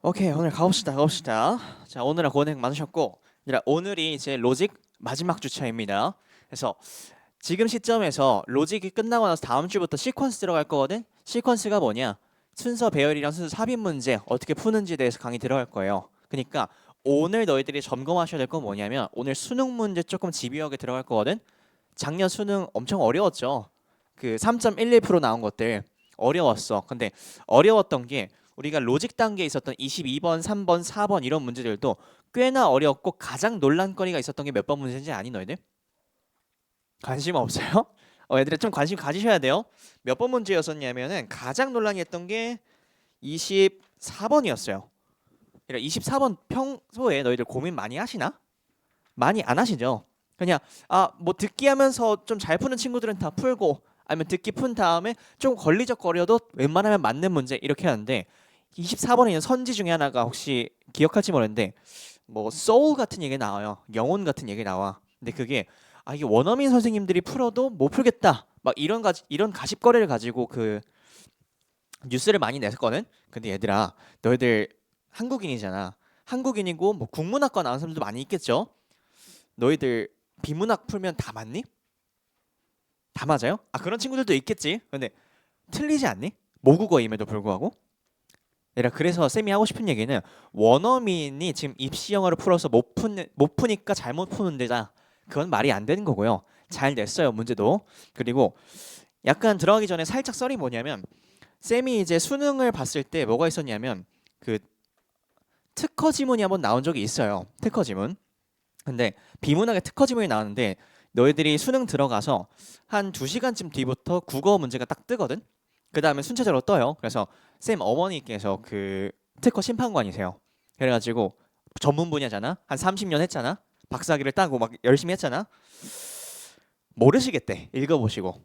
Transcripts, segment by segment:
오케이, 오늘 가봅시다. 자, 오늘은 고생 많으셨고, 오늘이 이제 로직 마지막 주차입니다. 그래서 지금 시점에서 로직이 끝나고 나서 다음 주부터 시퀀스 들어갈 거거든. 시퀀스가 뭐냐? 순서 배열이랑 순서 삽입 문제 어떻게 푸는지에 대해서 강의 들어갈 거예요. 그러니까 오늘 너희들이 점검하셔야 될 건 뭐냐면 오늘 수능 문제 조금 집요하게 들어갈 거거든. 작년 수능 엄청 어려웠죠. 그 3.11% 나온 것들 어려웠어. 근데 어려웠던 게 우리가 로직 단계에 있었던 22번, 3번, 4번 이런 문제들도 꽤나 어려웠고 가장 논란거리가 있었던 게 몇 번 문제인지 아니 너희들? 관심 없어요? 얘들아 좀 관심 가지셔야 돼요. 몇 번 문제였었냐면은 가장 논란이 했던 게 24번이었어요. 그러니까 24번 평소에 너희들 고민 많이 하시나? 많이 안 하시죠? 그냥 뭐 듣기 하면서 좀 잘 푸는 친구들은 다 풀고 아니면 듣기 푼 다음에 좀 걸리적거려도 웬만하면 맞는 문제 이렇게 하는데 24번에 있는 선지 중에 하나가 혹시 기억할지 모르는데 뭐 소울 같은 얘기 나와요. 영혼 같은 얘기 나와. 근데 그게 이게 원어민 선생님들이 풀어도 못 풀겠다. 막 이런 가십거리를 가지고 그 뉴스를 많이 냈거든. 근데 얘들아, 너희들 한국인이잖아. 한국인이고 뭐 국문학과 나온 사람들도 많이 있겠죠. 너희들 비문학 풀면 다 맞니? 다 맞아요? 그런 친구들도 있겠지. 근데 틀리지 않니? 모국어임에도 불구하고. 그래서 쌤이 하고 싶은 얘기는 원어민이 지금 입시 영어를 풀어서 못 푸니까 잘못 푸는 데다. 그건 말이 안 되는 거고요. 잘 냈어요, 문제도. 그리고 약간 들어가기 전에 살짝 썰이 뭐냐면 쌤이 이제 수능을 봤을 때 뭐가 있었냐면 그 특허 지문이 한번 나온 적이 있어요. 특허 지문. 근데 비문학의 특허 지문이 나왔는데 너희들이 수능 들어가서 한 2시간쯤 뒤부터 국어 문제가 딱 뜨거든. 그 다음에 순차적으로 떠요. 그래서 쌤 어머니께서 그 특허 심판관이세요. 그래가지고 전문 분야잖아. 한 30년 했잖아. 박사학위를 따고 막 열심히 했잖아. 모르시겠대. 읽어보시고.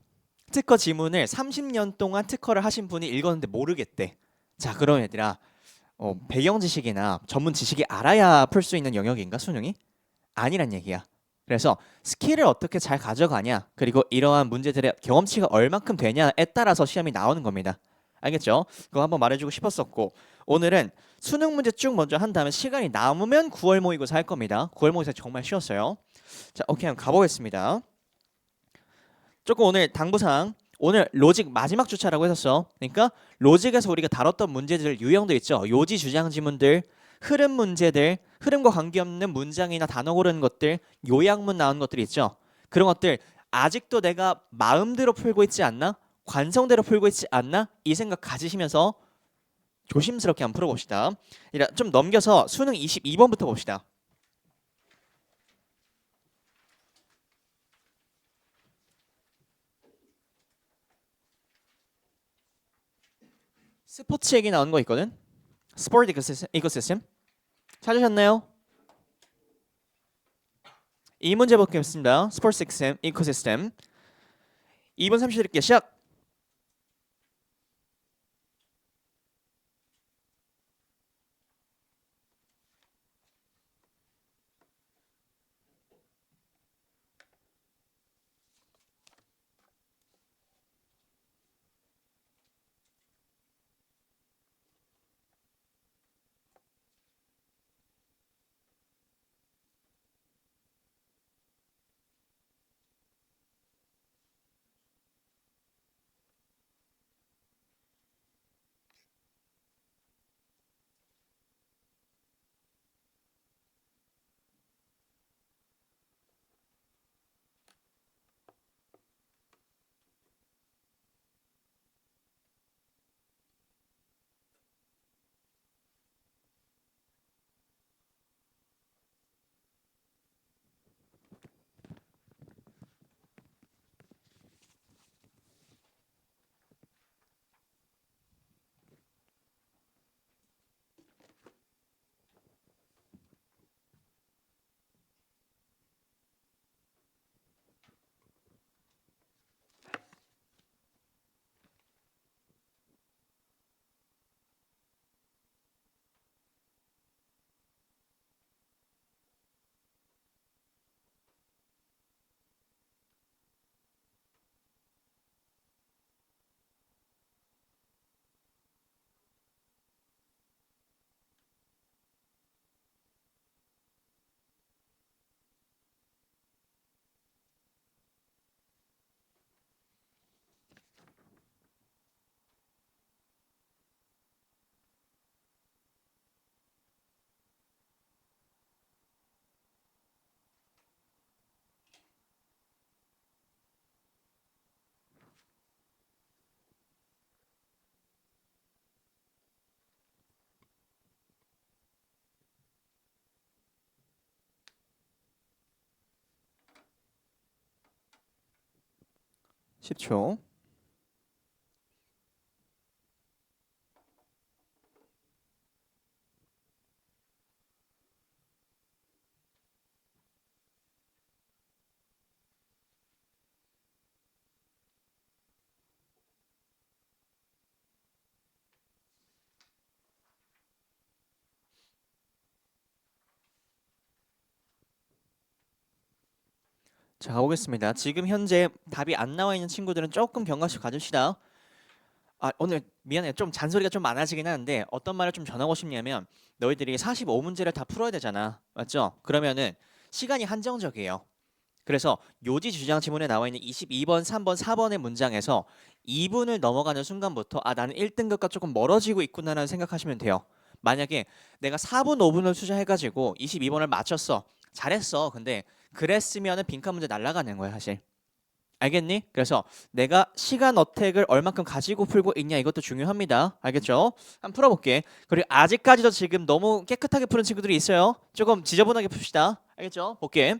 특허 지문을 30년 동안 특허를 하신 분이 읽었는데 모르겠대. 자, 그럼 얘들아, 배경 지식이나 전문 지식이 알아야 풀 수 있는 영역인가 수능이? 아니란 얘기야. 그래서 스킬을 어떻게 잘 가져가냐, 그리고 이러한 문제들의 경험치가 얼만큼 되냐에 따라서 시험이 나오는 겁니다. 알겠죠? 그거 한번 말해주고 싶었었고 오늘은 수능 문제 쭉 먼저 한 다음에 시간이 남으면 9월 모의고사 할 겁니다. 9월 모의고사 정말 쉬웠어요. 자, 오케이, 한번 가보겠습니다. 조금 오늘 당부사항 오늘 로직 마지막 주차라고 했었어. 그러니까 로직에서 우리가 다뤘던 문제들 유형도 있죠. 요지 주장 지문들, 흐름 문제들, 흐름과 관계없는 문장이나 단어 고르는 것들, 요약문 나온 것들이 있죠. 그런 것들 아직도 내가 마음대로 풀고 있지 않나? 관성대로 풀고 있지 않나? 이 생각 가지시면서 조심스럽게 한번 풀어봅시다. 좀 넘겨서 수능 22번부터 봅시다. 스포츠 얘기 나온 거 있거든. 스포츠 이코시스템 찾으셨나요? 이 문제 보겠습니다. 스포츠 이코시스템 2분 30초 드릴게요. 시작. 10초. 자, 가보겠습니다. 지금 현재 답이 안 나와 있는 친구들은 조금 경각심 가집시다. 아, 오늘 미안해. 좀 잔소리가 좀 많아지긴 하는데 어떤 말을 좀 전하고 싶냐면 너희들이 45문제를 다 풀어야 되잖아. 맞죠? 그러면은 시간이 한정적이에요. 그래서 요지 주장 지문에 나와 있는 22번, 3번, 4번의 문장에서 2분을 넘어가는 순간부터 아, 나는 1등급과 조금 멀어지고 있구나라는 생각하시면 돼요. 만약에 내가 4분, 5분을 투자해가지고 22번을 맞췄어. 잘했어. 근데 그랬으면은 빈칸 문제 날아가는 거야, 사실. 알겠니? 그래서 내가 시간 어택을 얼만큼 가지고 풀고 있냐 이것도 중요합니다. 알겠죠? 한번 풀어볼게. 그리고 아직까지도 지금 너무 깨끗하게 푸는 친구들이 있어요. 조금 지저분하게 풉시다. 알겠죠? 볼게.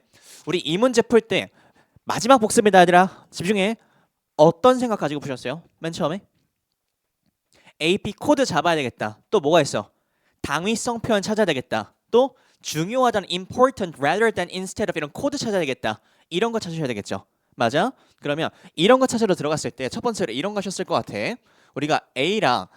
우리 이 문제 풀 때 마지막 복습이다 얘들아. 집중해. 어떤 생각 가지고 푸셨어요? 맨 처음에? AP 코드 잡아야 되겠다. 또 뭐가 있어? 당위성 표현 찾아야 되겠다. 또 중요하다는 important rather than instead of 이런 코드 찾아야 되겠다. 이런 거 찾으셔야 되겠죠. 맞아? 그러면 이런 거 찾으러 들어갔을 때 첫 번째로 이런 거 하셨을 것 같아. 우리가 A랑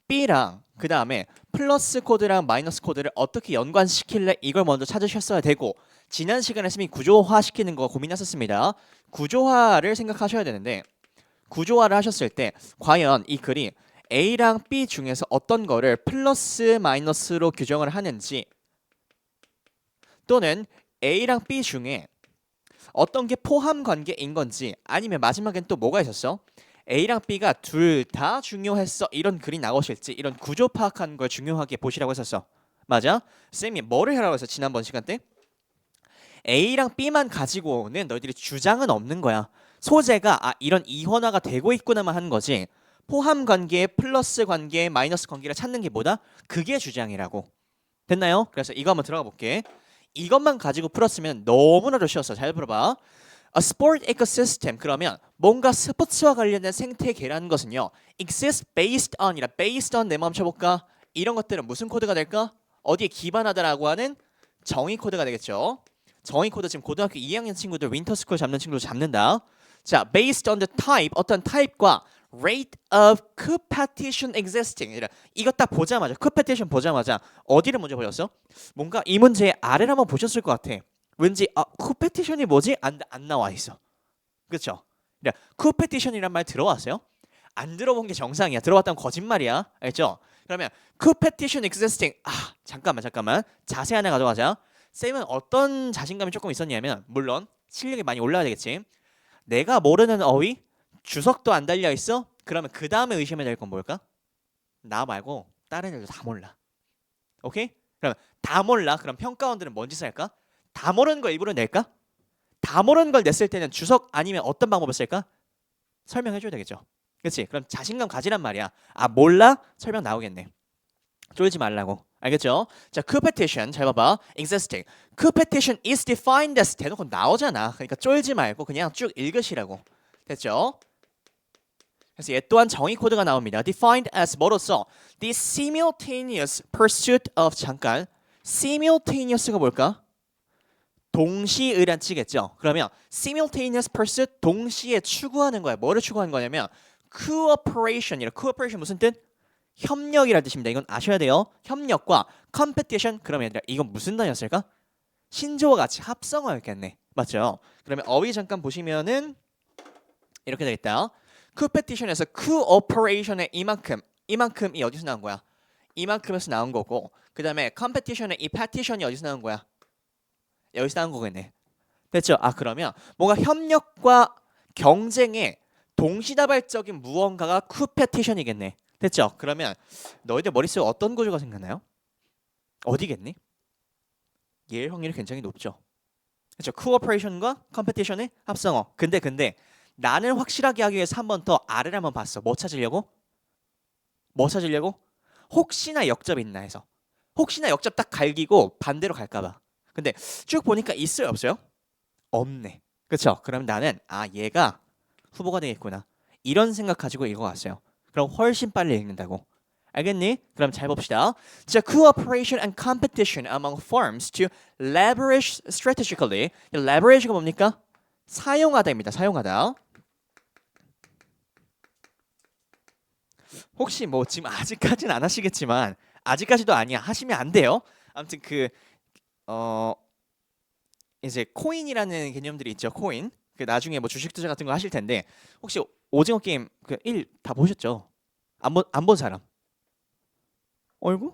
B랑 그 다음에 플러스 코드랑 마이너스 코드를 어떻게 연관시킬래? 이걸 먼저 찾으셨어야 되고 지난 시간에 이미 구조화 시키는 거 고민하셨습니다. 구조화를 생각하셔야 되는데 구조화를 하셨을 때 과연 이 글이 A랑 B 중에서 어떤 거를 플러스 마이너스로 규정을 하는지 또는 A랑 B 중에 어떤 게 포함 관계인 건지 아니면 마지막엔 또 뭐가 있었어? A랑 B가 둘 다 중요했어 이런 글이 나오실지 이런 구조 파악하는 걸 중요하게 보시라고 했었어. 맞아? 쌤이 뭐를 하라고 했어 지난번 시간 때? A랑 B만 가지고 오는 너희들이 주장은 없는 거야. 소재가 아 이런 이원화가 되고 있구나만 하는 거지. 포함 관계, 플러스 관계, 마이너스 관계를 찾는 게 뭐다? 그게 주장이라고. 됐나요? 그래서 이거 한번 들어가 볼게. 이것만 가지고 풀었으면 너무나도 쉬웠어. 잘 들어봐. A sport ecosystem 그러면 뭔가 스포츠와 관련된 생태계라는 것은요. exist based on이라 based on 내 마음 쳐볼까? 이런 것들은 무슨 코드가 될까? 어디에 기반하다라고 하는 정의 코드가 되겠죠. 정의 코드 지금 고등학교 2학년 친구들 윈터스쿨 잡는 친구들 잡는다. 자, based on the type 어떤 타입과 rate of competition existing 이거 딱 보자마자 competition 보자마자 어디를 먼저 보셨어? 뭔가 이 문제의 아래를 한번 보셨을 것 같아. 왠지 아 competition이 뭐지? 안 나와 있어. 그렇죠? competition이란 말 들어왔어요? 안 들어본 게 정상이야. 들어왔다면 거짓말이야. 알죠? 그러면 competition existing 잠깐만 자세 하나 가져가자. 쌤은 어떤 자신감이 조금 있었냐면 물론 실력이 많이 올라야 되겠지. 내가 모르는 어휘 주석도 안 달려 있어? 그러면 그 다음에 의심해야 될 건 뭘까? 나 말고 다른 애들도 다 몰라. 오케이? 그럼 다 몰라. 그럼 평가원들은 뭔 짓을 할까? 다 모르는 걸 일부러 낼까? 다 모르는 걸 냈을 때는 주석 아니면 어떤 방법을 쓸까? 설명해줘야 되겠죠. 그렇지? 그럼 자신감 가지란 말이야. 아 몰라? 설명 나오겠네. 쫄지 말라고. 알겠죠? 자, competition 잘 봐봐. existing. competition is defined as 대놓고 나오잖아. 그러니까 쫄지 말고 그냥 쭉 읽으시라고. 됐죠? 그래서 얘 또한 정의 코드가 나옵니다. defined as 뭐로써 the simultaneous pursuit of 잠깐 simultaneous가 뭘까? 동시의란 치겠죠. 그러면 simultaneous pursuit 동시에 추구하는 거야. 뭐를 추구하는 거냐면 cooperation이라 cooperation 무슨 뜻? 협력이라는 뜻입니다. 이건 아셔야 돼요. 협력과 competition 그러면 얘들아 이건 무슨 단어였을까? 신조어 같이 합성어였겠네. 맞죠? 그러면 어휘 잠깐 보시면은 이렇게 되겠다. competition에서 cooperation의 이만큼이 어디서 나온 거야? 이만큼에서 나온 거고 그 다음에 competition의 이 petition이 어디서 나온 거야? 여기서 나온 거겠네. 됐죠? 아 그러면 뭔가 협력과 경쟁의 동시다발적인 무언가가 competition이겠네. 됐죠? 그러면 너희들 머릿속에 어떤 구조가 생각나요? 어디겠니? 얘의 확률이 굉장히 높죠. 그렇죠? cooperation과 competition의 합성어. 근데 나는 확실하게 하기 위해서 한 번 더 아래를 한번 봤어. 뭐 찾으려고? 뭐 찾으려고? 혹시나 역접 있나 해서. 혹시나 역접 딱 갈기고 반대로 갈까봐. 근데 쭉 보니까 있어요 없어요? 없네. 그렇죠? 그럼 나는 아 얘가 후보가 되겠구나. 이런 생각 가지고 읽어왔어요. 그럼 훨씬 빨리 읽는다고. 알겠니? 그럼 잘 봅시다. 자, cooperation and competition among firms to leverage strategically. leverage가 뭡니까? 사용하다입니다. 사용하다. 혹시 뭐 지금 아직까지는 안 하시겠지만 아직까지도 아니야. 하시면 안 돼요. 아무튼 이제 코인이라는 개념들이 있죠. 코인. 나중에 뭐 주식 투자 같은 거 하실 텐데 혹시 오징어 게임 1 다 보셨죠? 안 본 사람? 얼굴?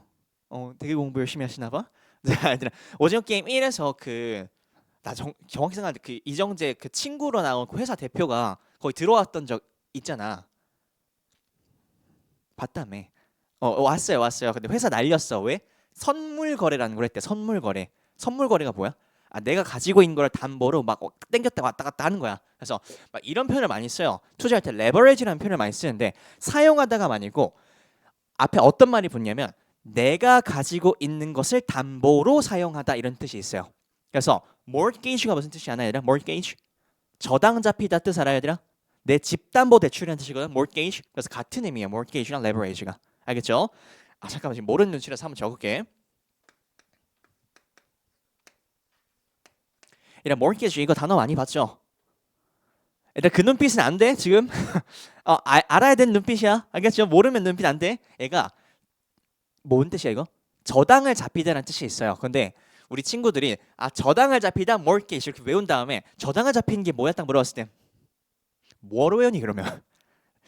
되게 공부 열심히 하시나 봐. 자, 얘들아. 오징어 게임 1에서 나 정확히 생각하는데 이정재 친구로 나온 회사 대표가 거기 들어왔던 적 있잖아. 봤다며. 왔어요. 근데 회사 날렸어. 왜? 선물 거래라는 걸 했대. 선물 거래. 선물 거래가 뭐야? 내가 가지고 있는 걸 담보로 막 땡겼다 왔다 갔다 하는 거야. 그래서 막 이런 표현을 많이 써요. 투자할 때 레버리지라는 표현을 많이 쓰는데 사용하다가 아니고 앞에 어떤 말이 붙냐면 내가 가지고 있는 것을 담보로 사용하다 이런 뜻이 있어요. 그래서 mortgage가 무슨 뜻이 아니라 mortgage 저당 잡히다 뜻 알아야 되나? 내 집담보 대출이라는 뜻이거든. mortgage. 그래서 같은 의미야. mortgage랑 leverage가. 알겠죠? 잠깐만 지금 모르는 눈치라서 한번 적을게. 일단 mortgage 이거 단어 많이 봤죠? 일단 그 눈빛은 안 돼 지금. 알아야 되는 눈빛이야. 알겠죠? 모르면 눈빛 안 돼. 얘가 뭔 뜻이야 이거? 저당을 잡히다라는 뜻이 있어요. 근데 우리 친구들이 저당을 잡히다 mortgage 이렇게 외운 다음에 저당을 잡히는 게 뭐야 딱 물어봤을 때 뭐로 외우니 그러면?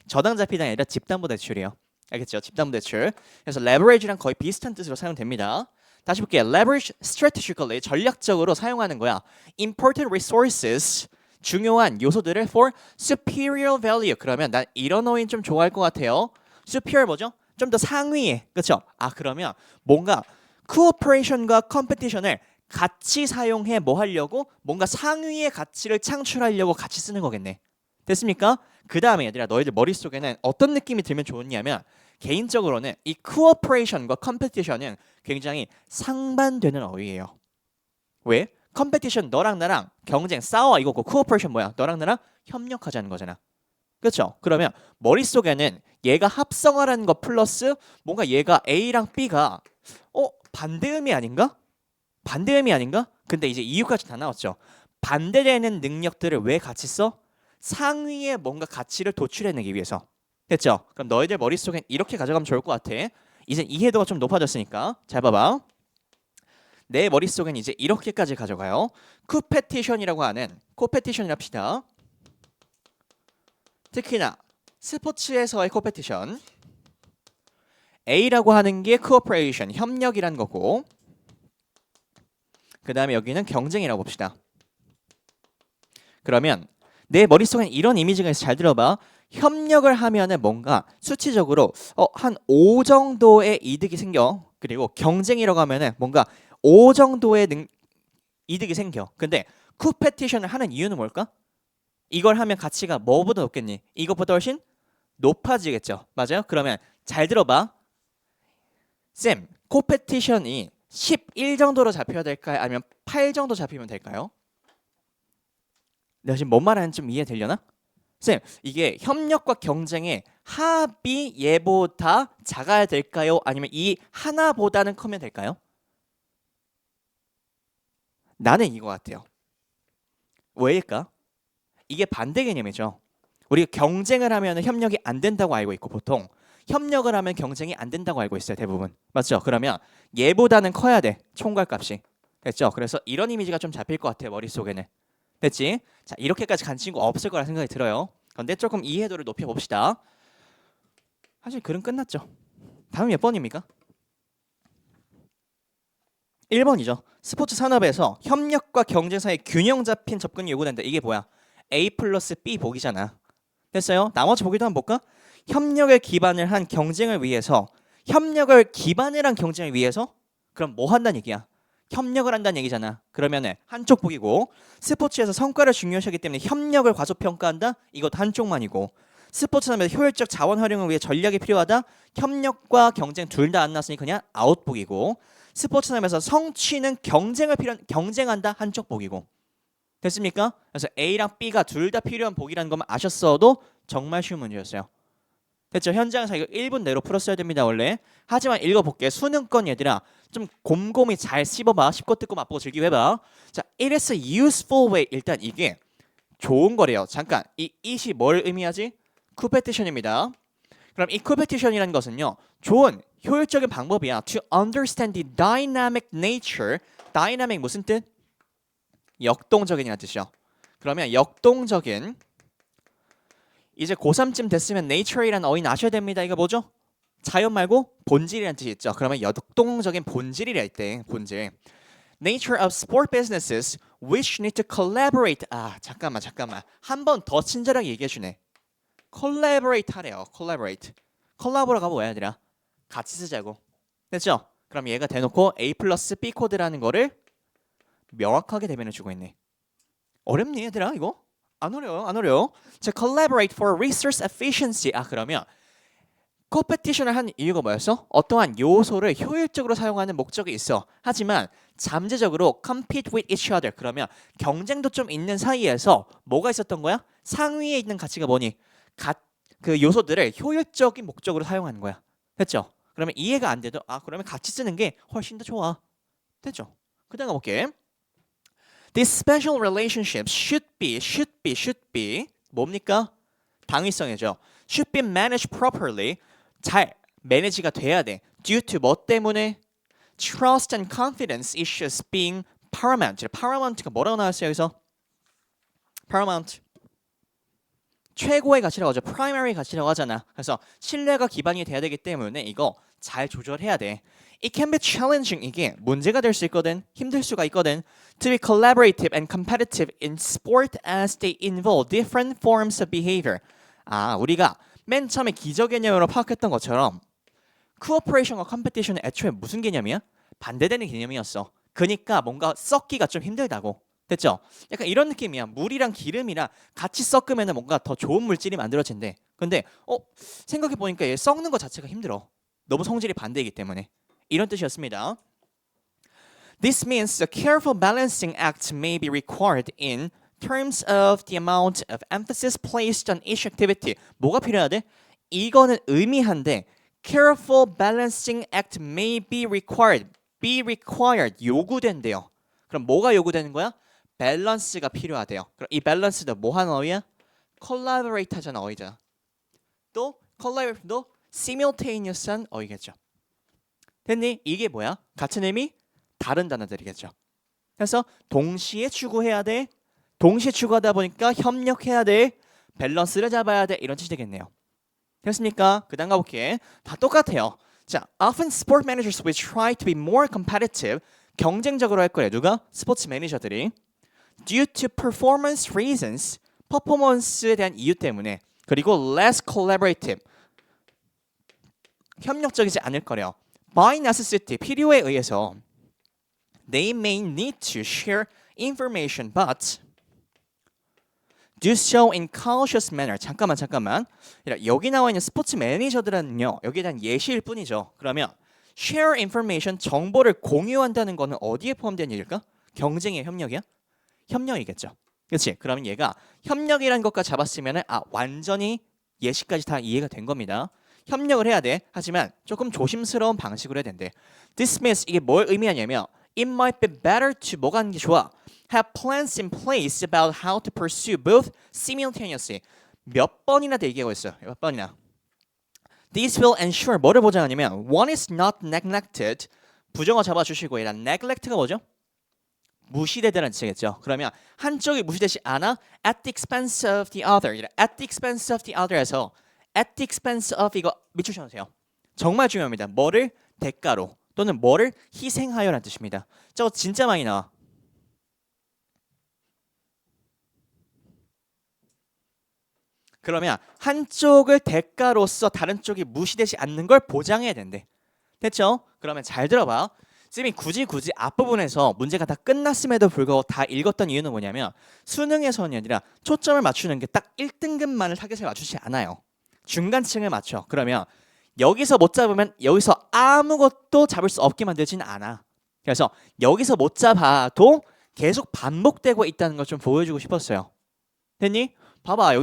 저당 잡히다 아니라 집담보대출이에요. 알겠죠? 집담보대출. 그래서 leverage랑 거의 비슷한 뜻으로 사용됩니다. 다시 볼게요. leverage strategically 전략적으로 사용하는 거야. important resources 중요한 요소들을 for superior value. 그러면 난 이런 어휘는 좀 좋아할 것 같아요. superior 뭐죠? 좀 더 상위에. 그렇죠? 그러면 뭔가 cooperation과 competition을 같이 사용해 뭐 하려고? 뭔가 상위의 가치를 창출하려고 같이 쓰는 거겠네. 됐습니까? 그 다음에 얘들아 너희들 머릿속에는 어떤 느낌이 들면 좋냐면 개인적으로는 이 cooperation과 competition은 굉장히 상반되는 어휘예요. 왜? competition 너랑 나랑 경쟁 싸워 이거고 cooperation 뭐야? 너랑 나랑 협력하자는 거잖아. 그렇죠? 그러면 머릿속에는 얘가 합성하라는 거 플러스 뭔가 얘가 A랑 B가 반대음이 아닌가? 반대음이 아닌가? 근데 이제 이유까지 다 나왔죠. 반대되는 능력들을 왜 같이 써? 상위의 뭔가 가치를 도출해내기 위해서. 됐죠? 그럼 너희들 머릿속엔 이렇게 가져가면 좋을 것 같아. 이제 이해도가 좀 높아졌으니까 잘 봐봐. 내 머릿속엔 이제 이렇게까지 가져가요. 코페티션이라고 하는 코페티션이라 합시다. 특히나 스포츠에서의 코페티션. A라고 하는 게 cooperation, 협력이란 거고 그 다음에 여기는 경쟁이라고 봅시다. 그러면 내 머릿속엔 이런 이미지가 있어. 잘 들어봐. 협력을 하면은 뭔가 수치적으로 한 5 정도의 이득이 생겨. 그리고 경쟁이라고 하면은 뭔가 5 정도의 이득이 생겨. 근데 쿠페티션을 하는 이유는 뭘까? 이걸 하면 가치가 뭐보다 높겠니? 이것보다 훨씬 높아지겠죠. 맞아요? 그러면 잘 들어봐. 쌤, 코페티션이 11 정도로 잡혀야 될까요? 아니면 8 정도 잡히면 될까요? 내가 지금 뭔 말하는지 좀 이해되려나? 쌤, 이게 협력과 경쟁의 합이 얘보다 작아야 될까요? 아니면 이 하나보다는 크면 될까요? 나는 이거 같아요. 왜일까? 이게 반대 개념이죠. 우리가 경쟁을 하면 협력이 안 된다고 알고 있고 보통 협력을 하면 경쟁이 안 된다고 알고 있어요. 대부분. 맞죠? 그러면 얘보다는 커야 돼. 총괄값이. 됐죠? 그래서 이런 이미지가 좀 잡힐 것 같아요. 머릿속에는. 됐지? 자, 이렇게까지 간 친구 없을 거라 생각이 들어요. 근데 조금 이해도를 높여봅시다. 사실 글은 끝났죠. 다음 몇 번입니까? 1번이죠. 스포츠 산업에서 협력과 경쟁 사이의 균형 잡힌 접근이 요구된다. 이게 뭐야? A 플러스 B 보기잖아. 됐어요? 나머지 보기도 한번 볼까? 협력을 기반을 한 경쟁을 위해서 협력을 기반을 한 경쟁을 위해서 그럼 뭐 한다는 얘기야? 협력을 한다는 얘기잖아. 그러면은 한쪽 보기고 스포츠에서 성과를 중요시하기 때문에 협력을 과소평가한다? 이것도 한쪽만이고 스포츠 산업에서 효율적 자원 활용을 위해 전략이 필요하다? 협력과 경쟁 둘 다 안 나왔으니 그냥 아웃복이고 스포츠 산업에서 성취는 경쟁한다? 한쪽 복이고 됐습니까? 그래서 A랑 B가 둘 다 필요한 보기라는 것만 아셨어도 정말 쉬운 문제였어요. 됐죠? 현장에서 이거 1분 내로 풀었어야 됩니다 원래. 하지만 읽어볼게. 수능권 얘들아 좀 곰곰이 잘 씹어봐. 씹고 뜯고 맛보고 즐기고 해봐. 자, it is a useful way. 일단 이게 좋은 거래요. 잠깐 이 it이 뭘 의미하지? competition입니다. 그럼 이 competition이라는 것은요 좋은 효율적인 방법이야 to understand the dynamic nature. dynamic 무슨 뜻? 역동적인이라는 뜻이요. 그러면 역동적인 이제 고3쯤 됐으면 nature이라는 어휘 아셔야 됩니다. 이거 뭐죠? 자연 말고 본질이라는 뜻이 있죠. 그러면 역동적인 본질이라 때 본질. Nature of sport businesses which need to collaborate. 아 잠깐만 한 번 더 친절하게 얘기해 주네. collaborate 하래요. collaborate. 콜라보라가 뭐야 얘들아? 같이 쓰자고. 됐죠? 그럼 얘가 대놓고 A 플러스 B 코드라는 거를 명확하게 대변해 주고 있네. 어렵니 얘들아 이거? 안 어려워. 자, collaborate for resource efficiency. 아 그러면 컴페티션을 한 이유가 뭐였어? 어떠한 요소를 효율적으로 사용하는 목적이 있어. 하지만 잠재적으로 compete with each other. 그러면 경쟁도 좀 있는 사이에서 뭐가 있었던 거야? 상위에 있는 가치가 뭐니? 그 요소들을 효율적인 목적으로 사용하는 거야. 됐죠? 그러면 이해가 안 돼도 아 그러면 같이 쓰는 게 훨씬 더 좋아. 됐죠? 그다음 가볼게. These special relationships should be 뭡니까? 당위성이죠. Should be managed properly. 잘 매니지가 돼야 돼. Due to 뭐 때문에? Trust and confidence issues being paramount. paramount가 뭐라고 나왔어요 여기서? paramount. 최고의 가치라고 하죠. primary 가치라고 하잖아. 그래서 신뢰가 기반이 돼야 되기 때문에 이거 잘 조절해야 돼. It can be challenging. 이게 문제가 될 수 있거든. 힘들 수가 있거든. To be collaborative and competitive in sport as they involve different forms of behavior. 아, 우리가 맨 처음에 기저개념으로 파악했던 것처럼 cooperation과 competition은 애초에 무슨 개념이야? 반대되는 개념이었어. 그러니까 뭔가 섞기가 좀 힘들다고. 됐죠? 약간 이런 느낌이야. 물이랑 기름이랑 같이 섞으면 뭔가 더 좋은 물질이 만들어진대. 근데 생각해보니까 얘 섞는 것 자체가 힘들어. 너무 성질이 반대이기 때문에. 이런 뜻이었습니다. This means a careful balancing act may be required in terms of the amount of emphasis placed on each activity. 뭐가 필요하대? 이거는 의미한데 careful balancing act may be required. be required. 요구된대요. 그럼 뭐가 요구되는 거야? 밸런스가 필요하대요. 그럼 이 밸런스도 뭐 하는 어휘야? collaborate 하잖아 어휘잖아. 또 collaborate도 simultaneous한 어휘겠죠. 됐니? 이게 뭐야? 같은 의미? 다른 단어들이겠죠. 그래서 동시에 추구해야 돼. 동시에 추구하다 보니까 협력해야 돼. 밸런스를 잡아야 돼. 이런 뜻이 되겠네요. 됐습니까? 그 다음 가볼게. 다 똑같아요. 자, often sport managers will try to be more competitive. 경쟁적으로 할 거예요. 누가? 스포츠 매니저들이. Due to performance reasons. 퍼포먼스에 대한 이유 때문에. 그리고 less collaborative. 협력적이지 않을 거래요. By necessity. 필요에 의해서. They may need to share information but do so in cautious manner. 잠깐만. 여기 나와 있는 스포츠 매니저들은요. 여기에 대한 예시일 뿐이죠. 그러면 share information, 정보를 공유한다는 거는 어디에 포함된 일일까? 경쟁의 협력이야? 협력이겠죠. 그렇지? 그러면 얘가 협력이라는 것까지 잡았으면 완전히 예시까지 다 이해가 된 겁니다. 협력을 해야 돼. 하지만 조금 조심스러운 방식으로 해야 된대. This means 이게 뭘 의미하냐면 It might be better to 뭐가 하는 게 좋아? Have plans in place about how to pursue both simultaneously. 몇 번이나 얘기하고 있어요. 몇 번이나. This will ensure 뭐를 보장하냐면 one is not neglected. 부정어 잡아주시고 얘랑 neglect가 뭐죠? 무시되다는 뜻이겠죠. 그러면 한쪽이 무시되지 않아 at the expense of the other. at the expense of the other에서 at the expense of 이거 밑줄 쳐주세요. 정말 중요합니다. 뭐를 대가로 또는 뭐를 희생하여라는 뜻입니다. 저거 진짜 많이 나와. 그러면 한쪽을 대가로서 다른 쪽이 무시되지 않는 걸 보장해야 된대. 됐죠? 그러면 잘 들어봐. 쌤이 굳이 앞부분에서 문제가 다 끝났음에도 불구하고 다 읽었던 이유는 뭐냐면 수능에서는 아니라 초점을 맞추는 게 딱 1등급만을 타겟에 맞추지 않아요. 중간층을 맞춰. 그러면 여기서 못 잡으면 여기서 아무것도 잡을 수 없게 만들지는 않아. 그래서 여기서 못 잡아도 계속 반복되고 있다는 걸 좀 보여주고 싶었어요. 됐니? 봐봐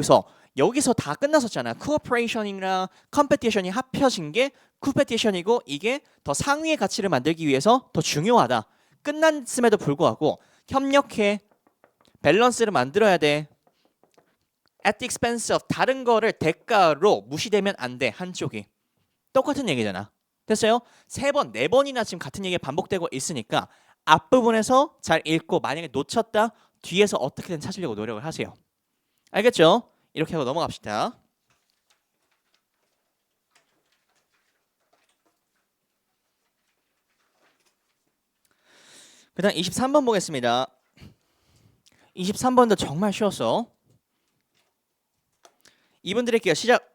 여기서 다 끝났었잖아. 코어퍼레이션이랑 컴페티션이 합쳐진 게 쿠페티션이고 이게 더 상위의 가치를 만들기 위해서 더 중요하다. 끝났음에도 불구하고 협력해. 밸런스를 만들어야 돼. at the expense of 다른 거를 대가로 무시되면 안 돼. 한쪽이. 똑같은 얘기잖아. 됐어요? 3번, 4번이나 지금 같은 얘기가 반복되고 있으니까 앞부분에서 잘 읽고 만약에 놓쳤다 뒤에서 어떻게든 찾으려고 노력을 하세요. 알겠죠? 이렇게 하고 넘어갑시다. 그 다음 23번 보겠습니다. 23번도 정말 쉬웠어. 2분 드릴게요. 시작.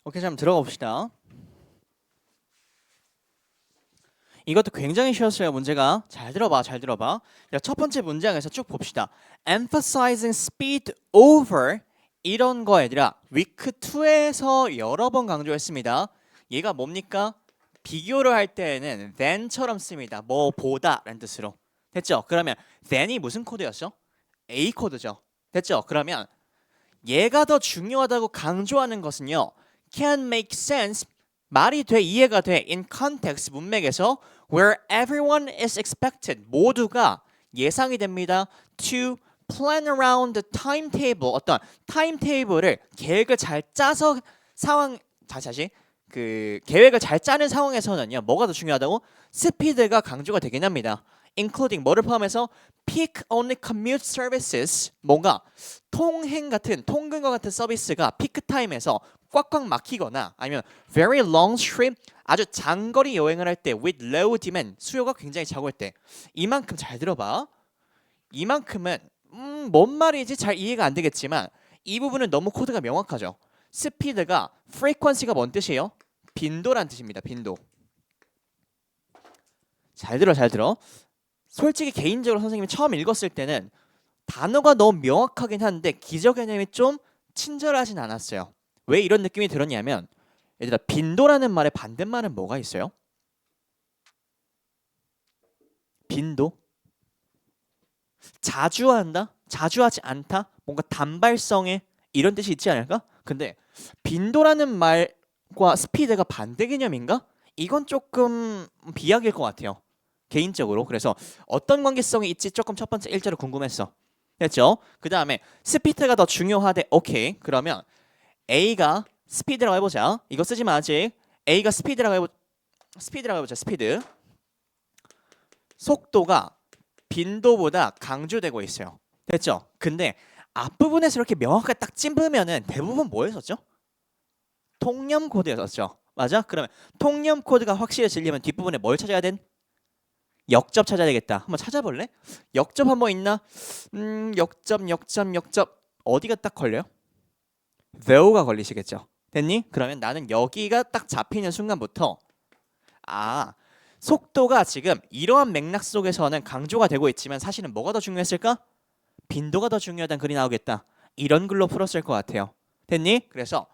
오케이, 자, 한번 들어가 봅시다. 이것도 굉장히 쉬웠어요. 문제가. 잘 들어봐. 자, 첫 번째 문장에서 쭉 봅시다. Emphasizing speed over 이런 거 얘들아 위크 2에서 여러 번 강조했습니다. 얘가 뭡니까? 비교를 할 때에는 than처럼 씁니다. 뭐보다 라는 뜻으로. 됐죠? 그러면 than이 무슨 코드였어? A 코드죠. 됐죠? 그러면 얘가 더 중요하다고 강조하는 것은요. can make sense 말이 돼 이해가 돼 in context 문맥에서 where everyone is expected 모두가 예상이 됩니다 to plan around the timetable 어떤 타임테이블을 계획을 잘 짜서 상황 다시 그 계획을 잘 짜는 상황에서는요 뭐가 더 중요하다고 스피드가 강조가 되긴 합니다. including 뭐를 포함해서 peak only commute services 뭔가 통행 같은 통근과 같은 서비스가 피크 타임에서 꽉꽉 막히거나 아니면 very long trip 아주 장거리 여행을 할 때 with low demand 수요가 굉장히 작을 때 이만큼 잘 들어봐. 이만큼은 뭔 말인지 잘 이해가 안 되겠지만 이 부분은 너무 코드가 명확하죠. 스피드가 frequency가 뭔 뜻이에요? 빈도란 뜻입니다. 빈도. 잘 들어. 솔직히 개인적으로 선생님이 처음 읽었을 때는 단어가 너무 명확하긴 한데 기저 개념이 좀 친절하진 않았어요. 왜 이런 느낌이 들었냐면 얘들아 빈도라는 말의 반대말은 뭐가 있어요? 빈도? 자주 한다? 자주 하지 않다? 뭔가 단발성에 이런 뜻이 있지 않을까? 근데 빈도라는 말과 스피드가 반대 개념인가? 이건 조금 비약일 것 같아요. 개인적으로. 그래서 어떤 관계성이 있지 조금 첫 번째 일자로 궁금했어. 됐죠? 그 다음에 스피드가 더 중요하대. 오케이. 그러면 A가 스피드라고 해보자. 이거 쓰지 마 아직. A가 스피드라고 해보자. 스피드. 속도가 빈도보다 강조되고 있어요. 됐죠? 근데 앞부분에서 이렇게 명확하게 딱 찝으면은 대부분 뭐에 썼죠? 통념 코드에 썼죠. 맞아? 그러면 통념 코드가 확실해지려면 뒷부분에 뭘 찾아야 된? 역접 찾아야 되겠다. 한번 찾아볼래? 역접 한번 있나? 역접 어디가 딱 걸려요? though가 걸리시겠죠. 됐니? 그러면 나는 여기가 딱 잡히는 순간부터 속도가 지금 이러한 맥락 속에서는 강조가 되고 있지만 사실은 뭐가 더 중요했을까? 빈도가 더 중요하다는 글이 나오겠다. 이런 글로 풀었을 것 같아요. 됐니? 그래서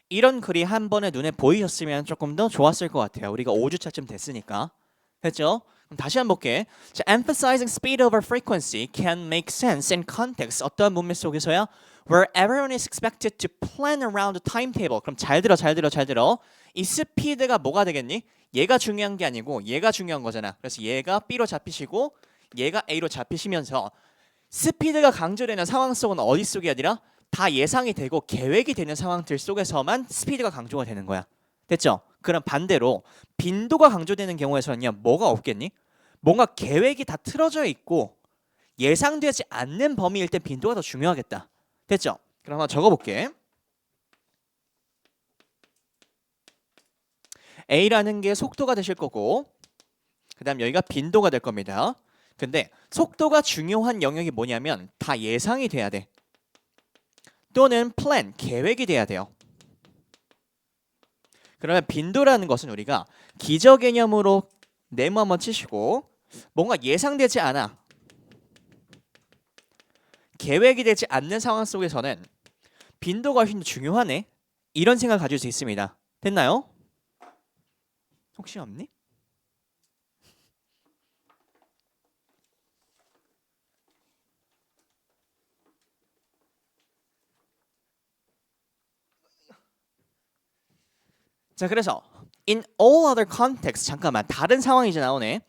이런 글이 한 번에 눈에 보이셨으면 조금 더 좋았을 것 같아요. 우리가 5주차쯤 됐으니까. 됐죠? 그럼 다시 한번 볼게. 자, emphasizing speed over frequency can make sense in context. 어떠한 문맥 속에서야? Where everyone is expected to plan around the timetable. 그럼 잘 들어. 이 스피드가 뭐가 되겠니? 얘가 중요한 게 아니고 얘가 중요한 거잖아. 그래서 얘가 B로 잡히시고 얘가 A로 잡히시면서 스피드가 강조되는 상황 속은 어디 속이 아니라 다 예상이 되고 계획이 되는 상황들 속에서만 스피드가 강조가 되는 거야. 됐죠? 그럼 반대로 빈도가 강조되는 경우에서는요. 뭐가 없겠니? 뭔가 계획이 다 틀어져 있고 예상되지 않는 범위일 때 빈도가 더 중요하겠다. 됐죠? 그럼 한번 적어볼게. A라는 게 속도가 되실 거고 그 다음 여기가 빈도가 될 겁니다. 근데 속도가 중요한 영역이 뭐냐면 다 예상이 돼야 돼. 또는 플랜, 계획이 돼야 돼요. 그러면 빈도라는 것은 우리가 기저 개념으로 네모 한번 치시고 뭔가 예상되지 않아. 계획이 되지 않는 상황 속에서는 빈도가 훨씬 더 중요하네. 이런 생각을 가질 수 있습니다. 됐나요? 혹시 없니? 자, 그래서 in all other contexts 잠깐만 다른 상황이 이제 나오네.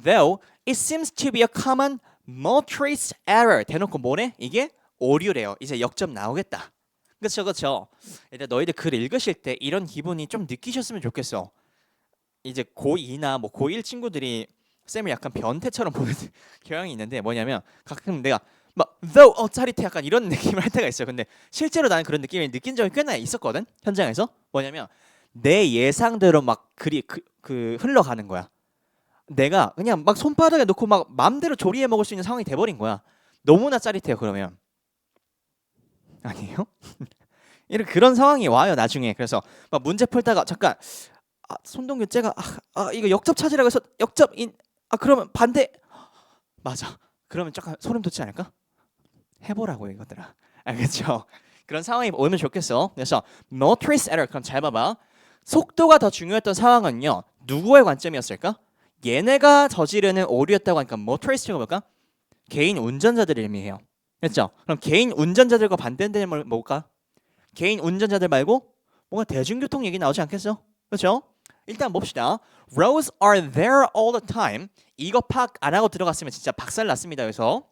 Though it seems to be a common motorist error 대놓고 뭐래? 이게 오류래요. 이제 역점 나오겠다. 그렇죠. 일단 너희들 글 읽으실 때 이런 기분이 좀 느끼셨으면 좋겠어. 이제 고2나 뭐 고1 친구들이 쌤을 약간 변태처럼 보는 경향이 있는데 뭐냐면 가끔 내가 막 though 짜릿해 약간 이런 느낌을 할 때가 있어요. 근데 실제로 나는 그런 느낌을 느낀 적이 꽤나 있었거든. 현장에서. 뭐냐면 내 예상대로 막 글이 흘러가는 거야. 내가 그냥 막 손바닥에 놓고 막 맘대로 조리해 먹을 수 있는 상황이 돼버린 거야. 너무나 짜릿해요. 그러면 아니에요? 이런 그런 상황이 와요 나중에. 그래서 막 문제 풀다가 잠깐 손동규 쟤가 이거 역접 찾으라고 해서 역접인 그러면 반대 맞아. 그러면 잠깐 소름 돋지 않을까? 해보라고 이것들아. 알겠죠? 그런 상황이 오면 좋겠어. 그래서 motorist error 그럼 잘 봐봐. 속도가 더 중요했던 상황은요. 누구의 관점이었을까? 얘네가 저지르는 오류였다고 하니까 motorist가 뭘까? 개인 운전자들을 의미해요. 됐죠? 그럼 개인 운전자들과 반대되는 건 뭘까? 개인 운전자들 말고 뭔가 대중교통 얘기 나오지 않겠어? 그렇죠? 일단 봅시다. Roads are there all the time. 이거 파악 안 하고 들어갔으면 진짜 박살 났습니다. 그래서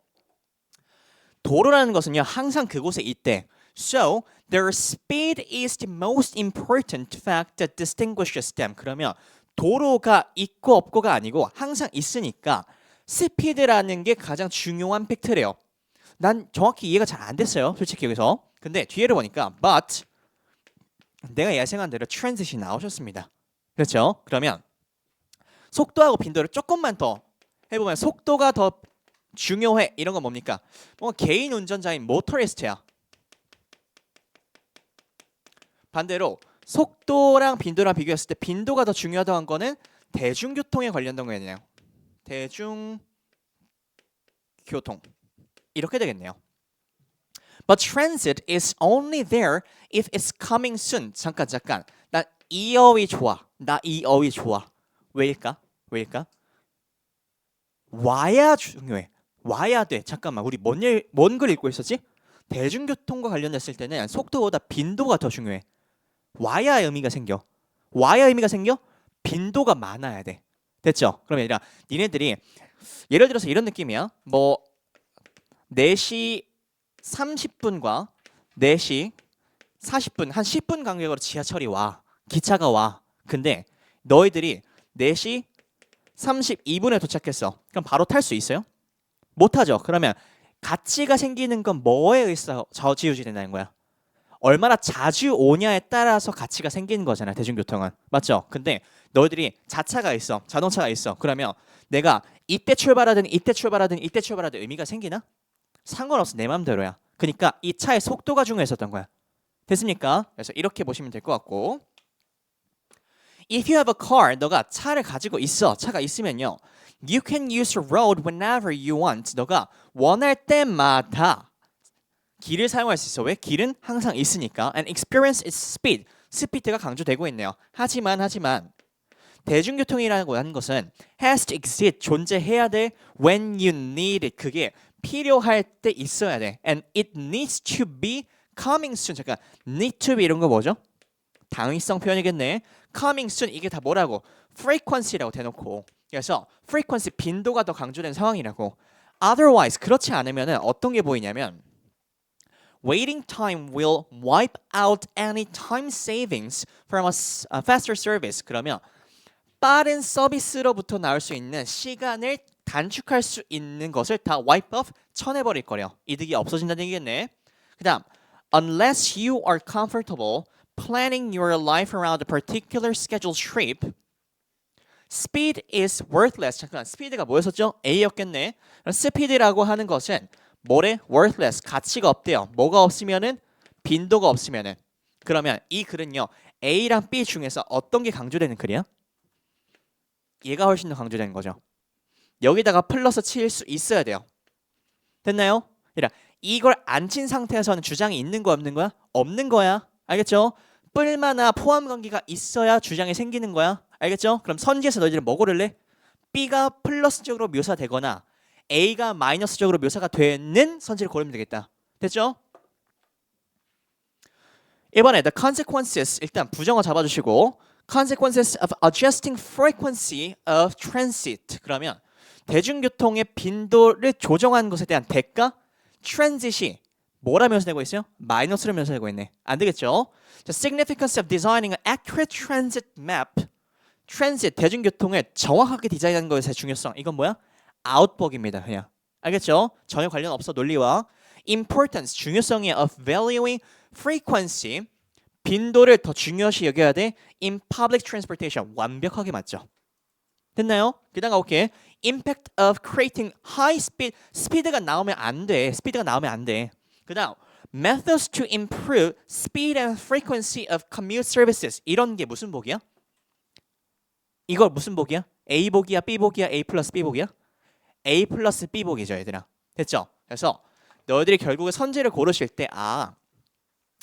도로라는 것은요 항상 그곳에 있대. So their speed is the most important fact that distinguishes them. 그러면 도로가 있고 없고가 아니고 항상 있으니까 스피드라는 게 가장 중요한 팩트래요. 난 정확히 이해가 잘 안 됐어요. 솔직히 여기서. 근데 뒤에를 보니까 but 내가 예상한 대로 트랜짓이 나오셨습니다. 그렇죠? 그러면 속도하고 빈도를 조금만 더 해보면 속도가 더 중요해 이런 건 뭡니까? 뭔가 개인 운전자인 모터리스트야. 반대로 속도랑 빈도랑 비교했을 때 빈도가 더 중요하다는 거는 대중교통에 관련된 거겠네요. 대중교통 이렇게 되겠네요. But transit is only there if it's coming soon. 잠깐. 나 이 어휘 좋아. 왜일까? 와야 중요해. 와야 돼. 잠깐만. 우리 뭔 글 읽고 있었지? 대중교통과 관련됐을 때는 속도보다 빈도가 더 중요해. 와야 의미가 생겨. 빈도가 많아야 돼. 됐죠? 그러면 얘들아, 니네들이 예를 들어서 이런 느낌이야. 뭐 4시 30분과 4시 40분, 한 10분 간격으로 지하철이 와. 기차가 와. 근데 너희들이 4시 32분에 도착했어. 그럼 바로 탈 수 있어요? 못 하죠. 그러면 가치가 생기는 건 뭐에 의해서 저지우지 된다는 거야? 얼마나 자주 오냐에 따라서 가치가 생기는 거잖아. 대중교통은. 맞죠? 근데 너희들이 자동차가 있어. 그러면 내가 이때 출발하든 의미가 생기나? 상관없어. 내 맘대로야. 그러니까 이 차의 속도가 중요했었던 거야. 됐습니까? 그래서 이렇게 보시면 될 것 같고, If you have a car, 너가 차를 가지고 있어. 차가 있으면요, You can use the road whenever you want. 너가 원할 때마다 길을 사용할 수 있어. 왜? 길은 항상 있으니까. And experience its speed. 스피드가 강조되고 있네요. 하지만 대중교통이라고 하는 것은 has to exist. 존재해야 돼. When you need it. 그게 필요할 때 있어야 돼. And it needs to be coming soon. 잠깐, need to be 이런 거 뭐죠? 당위성 표현이겠네. coming soon 이게 다 뭐라고? frequency라고 대놓고. 그래서 frequency 빈도가 더 강조된 상황이라고. Otherwise 그렇지 않으면은 어떤 게 보이냐면 waiting time will wipe out any time savings from a faster service. 그러면 빠른 서비스로부터 나올 수 있는 시간을 단축할 수 있는 것을 다 wipe off 쳐내버릴 거래요. 이득이 없어진다는 얘기겠네. 그 다음 unless you are comfortable planning your life around a particular scheduled trip, speed is worthless. 잠깐, 스피드가 뭐였었죠? A였겠네. 스피드라고 하는 것은 뭐래? worthless. 가치가 없대요. 뭐가 없으면은? 빈도가 없으면은. 그러면 이 글은요, A랑 B 중에서 어떤 게 강조되는 글이야? 얘가 훨씬 더 강조되는 거죠. 여기다가 플러스 칠 수 있어야 돼요. 됐나요? 이걸 안 친 상태에서는 주장이 있는 거야, 없는 거야? 없는 거야. 알겠죠? 뿔마나 포함 관계가 있어야 주장이 생기는 거야. 알겠죠? 그럼 선지에서 너희들은 뭐 고를래? B가 플러스적으로 묘사되거나 A가 마이너스적으로 묘사가 되는 선지를 고르면 되겠다. 됐죠? 이번에 the consequences 일단 부정어 잡아주시고 consequences of adjusting frequency of transit. 그러면 대중교통의 빈도를 조정하는 것에 대한 대가 transit이 뭐라 묘사되고 있어요? 마이너스로 묘사되고 있네. 안 되겠죠? The significance of designing an accurate transit map. transit 대중교통을 정확하게 디자인하는 것의 중요성. 이건 뭐야? 아웃복입니다. 그냥. 알겠죠? 전혀 관련 없어 논리와. importance 중요성이 of valuing frequency 빈도를 더 중요시 여겨야 돼. in public transportation 완벽하게 맞죠. 됐나요? 그 다음 가볼게. impact of creating high speed 스피드가 나오면 안 돼. 그 다음 methods to improve speed and frequency of commute services. 이런 게 무슨 복이야? 이걸 무슨 복이야? A 복이야? B 복이야? A 플러스 B 복이야? A 플러스 B 복이죠, 얘들아. 됐죠? 그래서 너희들이 결국에 선지를 고르실 때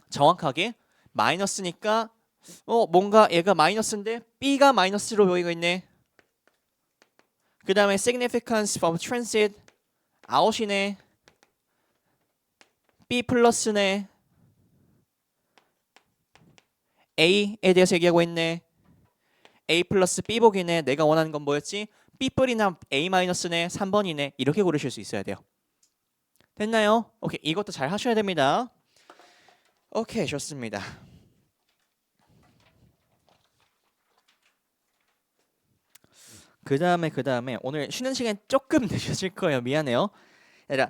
정확하게 마이너스니까 뭔가 얘가 마이너스인데 B가 마이너스로 보이고 있네. 그 다음에 significance from transit 아웃이네. B 플러스네. A에 대해서 얘기하고 있네. A 플러스 B 복이네. 내가 원하는 건 뭐였지? B 뿔이나 A 마이너스네. 3번이네. 이렇게 고르실 수 있어야 돼요. 됐나요? 오케이, 이것도 잘 하셔야 됩니다. 오케이, 좋습니다. 그 다음에 오늘 쉬는 시간 조금 늦어질 거예요. 미안해요. 얘들아,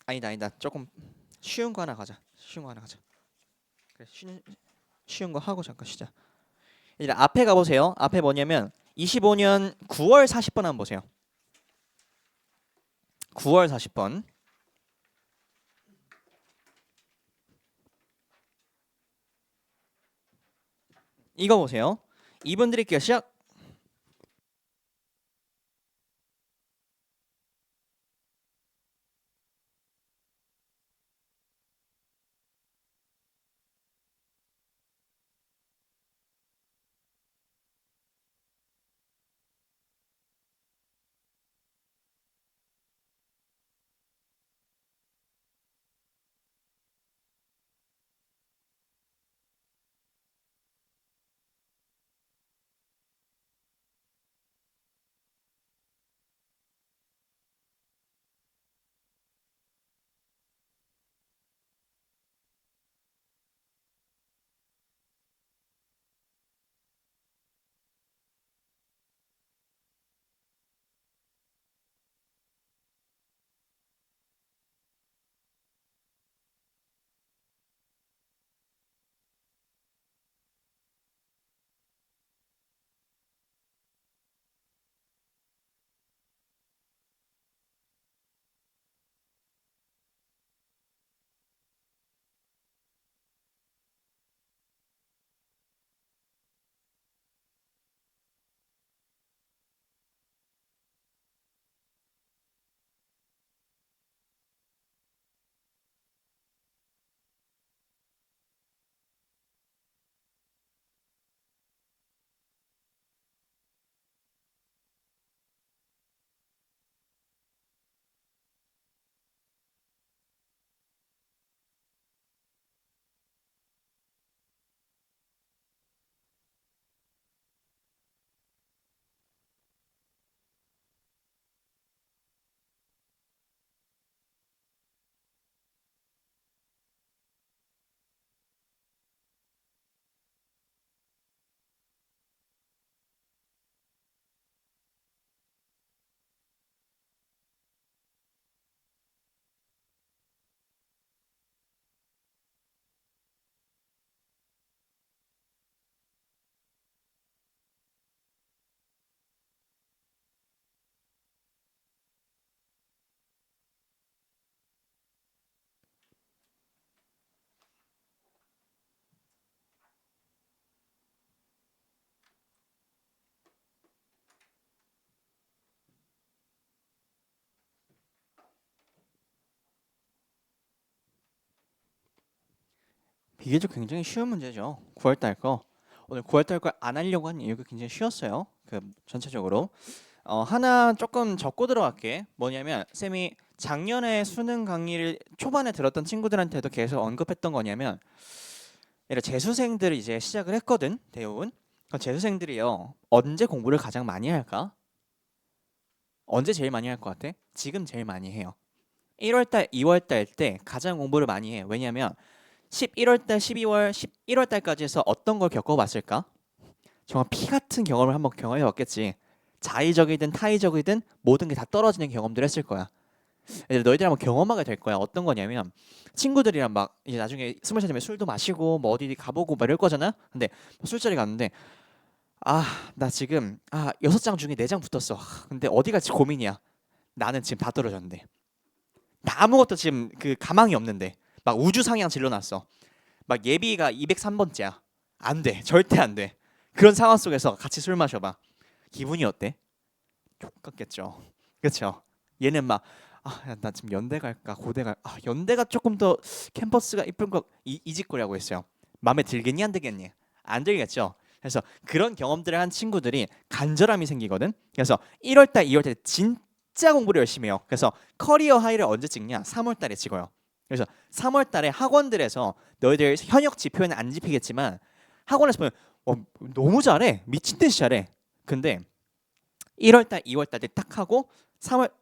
아니다. 조금 쉬운 거 하나 가자. 그래, 쉬운 거 하고 잠깐 쉬자. 얘들아, 앞에 가보세요. 앞에 뭐냐면 25년 9월 40번 한번 보세요. 9월 40번. 이거 보세요. 2분 드릴게요. 시작. 비교적 굉장히 쉬운 문제죠. 9월달 거. 오늘 9월달 걸 안 하려고 한 이유가 굉장히 쉬웠어요. 그 전체적으로. 하나 조금 적고 들어갈게. 뭐냐면 쌤이 작년에 수능 강의를 초반에 들었던 친구들한테도 계속 언급했던 거냐면 얘를 재수생들을 이제 시작을 했거든. 대우는. 재수생들이요. 언제 공부를 가장 많이 할까? 언제 제일 많이 할 것 같아? 지금 제일 많이 해요. 1월달, 2월달 때 가장 공부를 많이 해. 왜냐면 11월달, 12월, 11월달까지 해서 어떤 걸 겪어봤을까? 정말 피 같은 경험을 한번 경험해봤겠지. 자의적이든 타의적이든 모든 게 다 떨어지는 경험들을 했을 거야. 이제 너희들 한번 경험하게 될 거야. 어떤 거냐면 친구들이랑 막 이제 나중에 20살 되면 술도 마시고 뭐 어디 가보고 막 이럴 거잖아. 근데 술자리 갔는데 나 지금 6장 중에 4장 붙었어. 근데 어디 갈지 고민이야. 나는 지금 다 떨어졌는데. 나 아무것도 지금 그 가망이 없는데. 막 우주 상향 질러놨어. 막 예비가 203번째야. 안 돼. 절대 안 돼. 그런 상황 속에서 같이 술 마셔봐. 기분이 어때? 똑같겠죠. 그렇죠. 얘는 막 나 지금 연대 갈까 고대 갈 연대가 조금 더 캠퍼스가 이쁜 거 이짓거리라고 했어요. 마음에 들겠니 안 들겠니? 안 들겠죠. 그래서 그런 경험들을 한 친구들이 간절함이 생기거든. 그래서 1월달, 2월달 진짜 공부를 열심히 해요. 그래서 커리어 하이를 언제 찍냐? 3월달에 찍어요. 그래서 3월달에 학원들에서 너희들 현역 지표에는 안 집히겠지만 학원에서 보면 너무 잘해. 미친 듯이 잘해. 근데 1월달, 2월달 때 딱 하고 3월